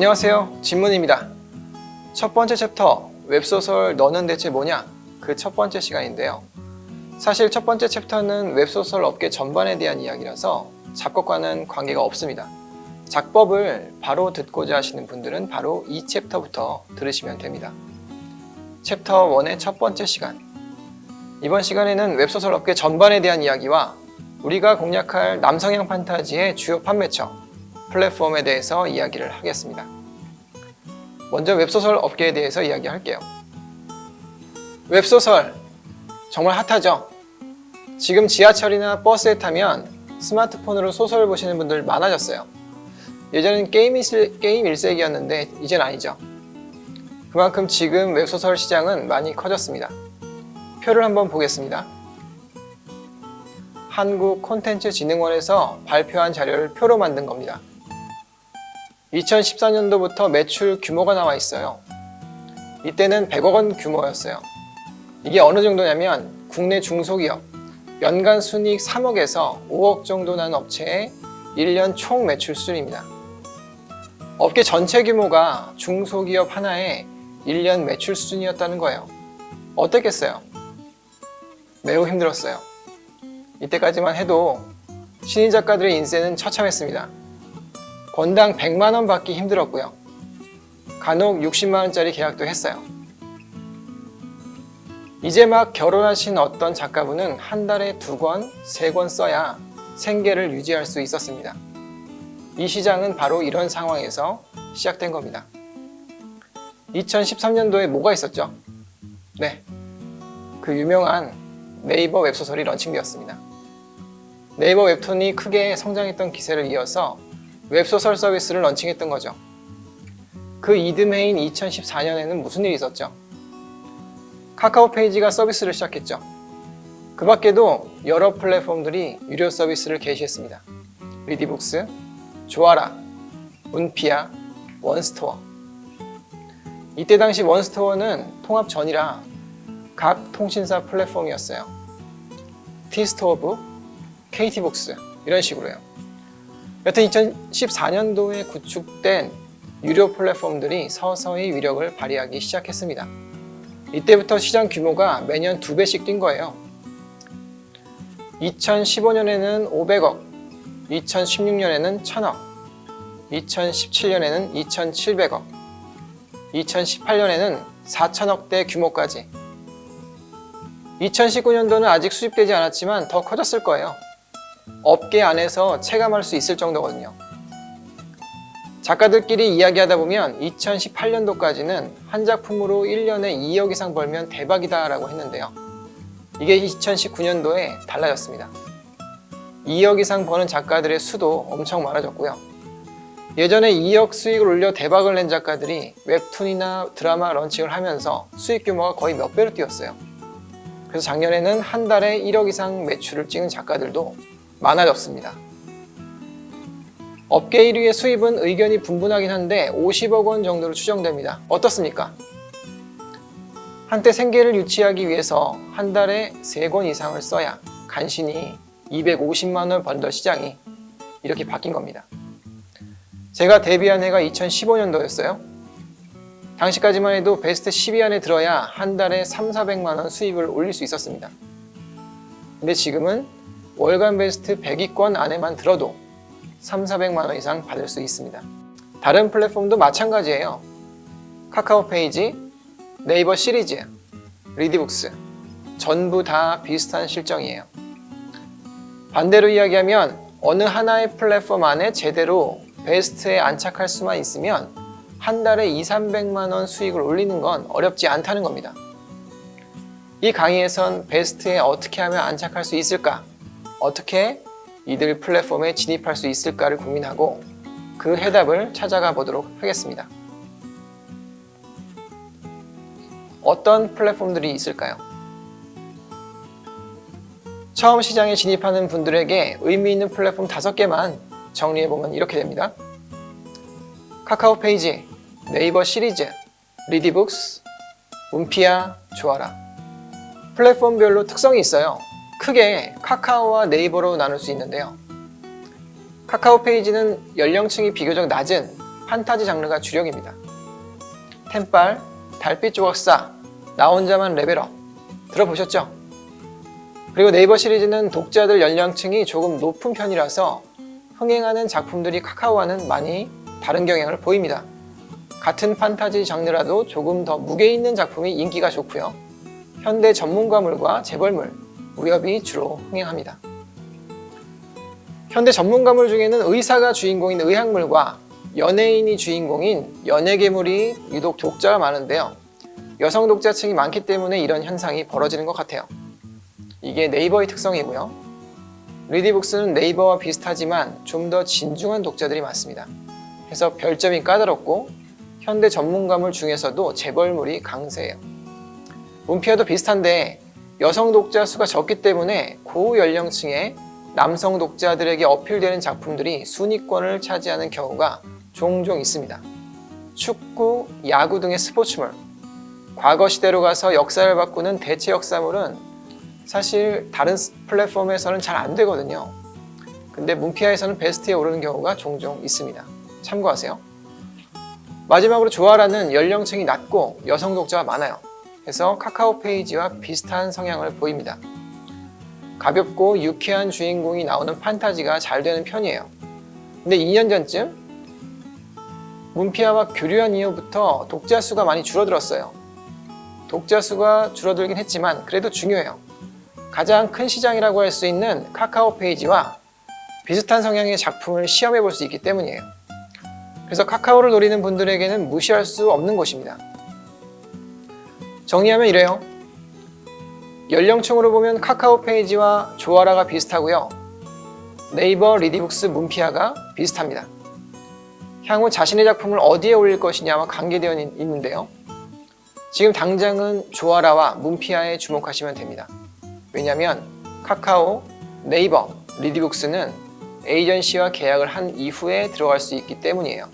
안녕하세요, 진문입니다. 첫 번째 챕터 웹소설 너는 대체 뭐냐? 그 첫 번째 시간인데요. 사실 첫 번째 챕터는 웹소설 업계 전반에 대한 이야기라서 작곡과는 관계가 없습니다. 작법을 바로 듣고자 하시는 분들은 바로 이 챕터부터 들으시면 됩니다. 챕터 1의 첫 번째 시간. 이번 시간에는 웹소설 업계 전반에 대한 이야기와 우리가 공략할 남성향 판타지의 주요 판매처, 플랫폼에 대해서 이야기를 하겠습니다. 먼저 웹소설 업계에 대해서 이야기할게요. 웹소설 정말 핫하죠? 지금 지하철이나 버스에 타면 스마트폰으로 소설 보시는 분들 많아졌어요. 예전엔 게임 1세기였는데 이젠 아니죠. 그만큼 지금 웹소설 시장은 많이 커졌습니다. 표를 한번 보겠습니다. 한국콘텐츠진흥원에서 발표한 자료를 표로 만든 겁니다. 2014년도부터 매출 규모가 나와 있어요. 이때는 100억 원 규모였어요. 이게 어느 정도냐면 국내 중소기업 연간 순이익 3억에서 5억 정도 나는 업체의 1년 총 매출 수준입니다. 업계 전체 규모가 중소기업 하나의 1년 매출 수준이었다는 거예요. 어땠겠어요? 매우 힘들었어요. 이때까지만 해도 신인 작가들의 인생은 처참했습니다. 권당 100만원 받기 힘들었고요. 간혹 60만원짜리 계약도 했어요. 이제 막 결혼하신 어떤 작가분은 한 달에 2권, 3권 써야 생계를 유지할 수 있었습니다. 이 시장은 바로 이런 상황에서 시작된 겁니다. 2013년도에 뭐가 있었죠? 네, 그 유명한 네이버 웹소설이 런칭되었습니다. 네이버 웹툰이 크게 성장했던 기세를 이어서 웹소설 서비스를 런칭했던 거죠. 그 이듬해인 2014년에는 무슨 일이 있었죠? 카카오 페이지가 서비스를 시작했죠. 그 밖에도 여러 플랫폼들이 유료 서비스를 게시했습니다. 리디북스, 조아라, 문피아, 원스토어. 이때 당시 원스토어는 통합 전이라 각 통신사 플랫폼이었어요. 티스토어북, KT북스 이런 식으로요. 여튼 2014년도에 구축된 유료 플랫폼들이 서서히 위력을 발휘하기 시작했습니다. 이때부터 시장 규모가 매년 2배씩 뛴 거예요. 2015년에는 500억, 2016년에는 1000억, 2017년에는 2700억, 2018년에는 4000억대 규모까지. 2019년도는 아직 수집되지 않았지만 더 커졌을 거예요. 업계 안에서 체감할 수 있을 정도거든요. 작가들끼리 이야기하다 보면 2018년도까지는 한 작품으로 1년에 2억 이상 벌면 대박이다 라고 했는데요. 이게 2019년도에 달라졌습니다. 2억 이상 버는 작가들의 수도 엄청 많아졌고요. 예전에 2억 수익을 올려 대박을 낸 작가들이 웹툰이나 드라마 런칭을 하면서 수익 규모가 거의 몇 배로 뛰었어요. 그래서 작년에는 한 달에 1억 이상 매출을 찍은 작가들도 많아졌습니다. 업계 1위의 수입은 의견이 분분하긴 한데 50억 원 정도로 추정됩니다. 어떻습니까? 한때 생계를 유지하기 위해서 한 달에 3권 이상을 써야 간신히 250만 원 번던 시장이 이렇게 바뀐 겁니다. 제가 데뷔한 해가 2015년도였어요. 당시까지만 해도 베스트 10위 안에 들어야 한 달에 300~400만 원 수입을 올릴 수 있었습니다. 근데 지금은 월간 베스트 100위권 안에만 들어도 300~400만 원 이상 받을 수 있습니다. 다른 플랫폼도 마찬가지예요. 카카오 페이지, 네이버 시리즈, 리디북스 전부 다 비슷한 실정이에요. 반대로 이야기하면 어느 하나의 플랫폼 안에 제대로 베스트에 안착할 수만 있으면 한 달에 200~300만 원 수익을 올리는 건 어렵지 않다는 겁니다. 이 강의에선 베스트에 어떻게 하면 안착할 수 있을까? 어떻게 이들 플랫폼에 진입할 수 있을까를 고민하고 그 해답을 찾아가 보도록 하겠습니다. 어떤 플랫폼들이 있을까요? 처음 시장에 진입하는 분들에게 의미 있는 플랫폼 5개만 정리해보면 이렇게 됩니다. 카카오 페이지, 네이버 시리즈, 리디북스, 문피아, 조아라. 플랫폼별로 특성이 있어요. 크게 카카오와 네이버로 나눌 수 있는데요. 카카오 페이지는 연령층이 비교적 낮은 판타지 장르가 주력입니다. 템빨, 달빛 조각사, 나 혼자만 레벨업 들어보셨죠? 그리고 네이버 시리즈는 독자들 연령층이 조금 높은 편이라서 흥행하는 작품들이 카카오와는 많이 다른 경향을 보입니다. 같은 판타지 장르라도 조금 더 무게 있는 작품이 인기가 좋고요. 현대 전문가물과 재벌물, 무협이 주로 흥행합니다. 현대 전문가물 중에는 의사가 주인공인 의학물과 연예인이 주인공인 연예계물이 유독 독자가 많은데요. 여성 독자층이 많기 때문에 이런 현상이 벌어지는 것 같아요. 이게 네이버의 특성이고요. 리디북스는 네이버와 비슷하지만 좀 더 진중한 독자들이 많습니다. 그래서 별점이 까다롭고 현대 전문가물 중에서도 재벌물이 강세예요. 문피아도 비슷한데 여성 독자 수가 적기 때문에 고연령층의 남성 독자들에게 어필되는 작품들이 순위권을 차지하는 경우가 종종 있습니다. 축구, 야구 등의 스포츠물, 과거 시대로 가서 역사를 바꾸는 대체 역사물은 사실 다른 플랫폼에서는 잘 안 되거든요. 근데 문피아에서는 베스트에 오르는 경우가 종종 있습니다. 참고하세요. 마지막으로 조아라는 연령층이 낮고 여성 독자가 많아요. 그래서 카카오 페이지와 비슷한 성향을 보입니다. 가볍고 유쾌한 주인공이 나오는 판타지가 잘 되는 편이에요. 근데 2년 전쯤 문피아와 교류한 이후부터 독자 수가 많이 줄어들었어요. 독자 수가 줄어들긴 했지만 그래도 중요해요. 가장 큰 시장이라고 할 수 있는 카카오 페이지와 비슷한 성향의 작품을 시험해 볼 수 있기 때문이에요. 그래서 카카오를 노리는 분들에게는 무시할 수 없는 곳입니다. 정리하면 이래요. 연령층으로 보면 카카오 페이지와 조아라가 비슷하고요. 네이버 리디북스 문피아가 비슷합니다. 향후 자신의 작품을 어디에 올릴 것이냐와 관계되어 있는데요. 지금 당장은 조아라와 문피아에 주목하시면 됩니다. 왜냐하면 카카오, 네이버, 리디북스는 에이전시와 계약을 한 이후에 들어갈 수 있기 때문이에요.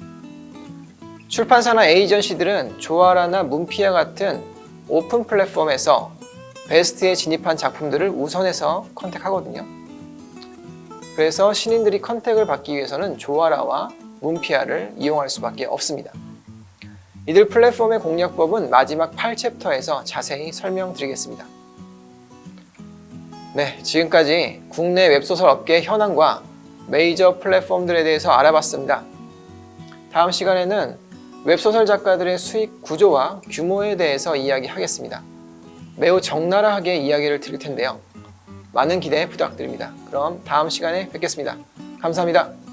출판사나 에이전시들은 조아라나 문피아 같은 오픈 플랫폼에서 베스트에 진입한 작품들을 우선해서 컨택하거든요. 그래서 신인들이 컨택을 받기 위해서는 조아라와 문피아를 이용할 수밖에 없습니다. 이들 플랫폼의 공략법은 마지막 8챕터에서 자세히 설명드리겠습니다. 네, 지금까지 국내 웹소설 업계 현황과 메이저 플랫폼들에 대해서 알아봤습니다. 다음 시간에는 웹소설 작가들의 수익 구조와 규모에 대해서 이야기하겠습니다. 매우 적나라하게 이야기를 드릴 텐데요. 많은 기대 부탁드립니다. 그럼 다음 시간에 뵙겠습니다. 감사합니다.